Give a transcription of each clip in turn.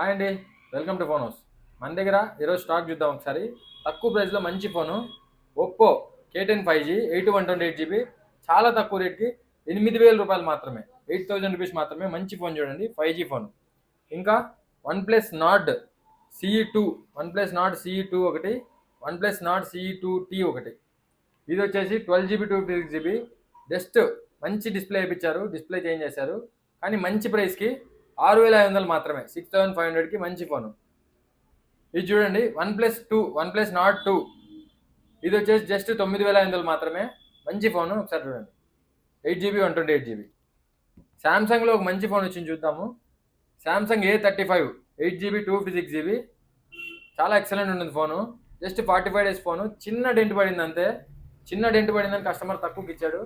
Hi అండి, welcome to phone house. మన దగ్గర ఈరోజు స్టాక్ చూద్దాం ఒకసారి. తక్కువ ప్రైస్లో మంచి phone Oppo K10 5G 8128GB చాలా తక్కువ రేట్కి 8,000 రూపాయలు మాత్రమే, 8,000 రూపీస్ మాత్రమే. మంచి ఫోన్ చూడండి, 5G ఫోన్. ఇంకా వన్ప్లస్ నార్డ్ CE2 ఒకటి, వన్ప్లస్ నార్డ్ CE2T ఒకటి. ఇది వచ్చేసి 12GB 256GB. జస్ట్ మంచి డిస్ప్లే వేయించారు, డిస్ప్లే చేంజ్ చేశారు, కానీ మంచి ప్రైస్కి 6,500 మాత్రమే, 6,500కి మంచి ఫోను. ఇది చూడండి, వన్ప్లస్ నార్డ్ 2. ఇది వచ్చేసి జస్ట్ 9,500 మాత్రమే, మంచి ఫోను. ఒకసారి చూడండి, 8GB 128GB. శాంసంగ్లో ఒక మంచి ఫోన్ వచ్చింది, చూద్దాము. శాంసంగ్ A35 8GB 256GB, చాలా ఎక్సలెంట్ ఉంటుంది ఫోను. Just 45 days phone. చిన్న డెంట్ పడింది అంతే, చిన్న డెంట్ పడిందని కస్టమర్ తక్కువకి ఇచ్చాడు.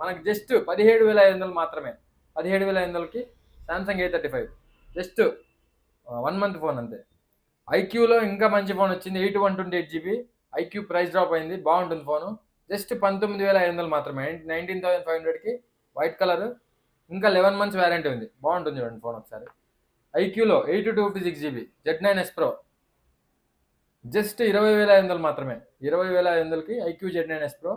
మనకి జస్ట్ 17,500 మాత్రమే, 17,500కి Samsung A35. Just 1 month phone అంతే. ఐక్యూలో ఇంకా మంచి ఫోన్ వచ్చింది, 8128GB. ఐక్యూ ప్రైస్ డ్రాప్ అయింది, బాగుంటుంది ఫోను. జస్ట్ 19,500 మాత్రమే, 19,500కి వైట్ కలర్. ఇంకా 11 మంత్స్ వ్యారంటీ ఉంది, బాగుంటుంది చూడండి ఫోన్ ఒకసారి. ఐక్యూలో 8256GB Z9S Pro జస్ట్ 20,500 మాత్రమే, 20,500కి ఐక్యూ Z9S Pro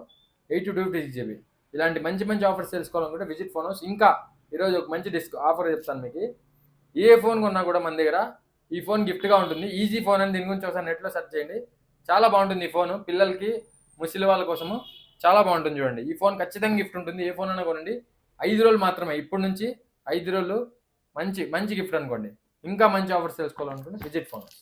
8256GB. ఇలాంటి మంచి మంచి ఆఫర్స్ తెలుసుకోవాలనుకుంటే విజిట్ ఫోన్ హౌస్. ఇంకా ఈరోజు ఒక మంచి ఆఫర్ చెప్తాను మీకు. ఏ ఫోన్ కొన్నా కూడా మన దగ్గర ఈ ఫోన్ గిఫ్ట్గా ఉంటుంది. ఈజీ ఫోన్ అని, దీని గురించి ఒకసారి నెట్లో సెర్చ్ చేయండి, చాలా బాగుంటుంది ఈ ఫోను. పిల్లలకి, ముసలి వాళ్ళ కోసము చాలా బాగుంటుంది చూడండి. ఈ ఫోన్ ఖచ్చితంగా గిఫ్ట్ ఉంటుంది. ఏ ఫోన్ అయినా కొనండి, 5 రోజులు మాత్రమే, ఇప్పటి నుంచి 5 రోజులు. మంచి మంచి గిఫ్ట్ అనుకోండి. ఇంకా మంచి ఆఫర్స్ తెలుసుకోవాలనుకుంటే విజిట్ ఫోన్ హౌస్.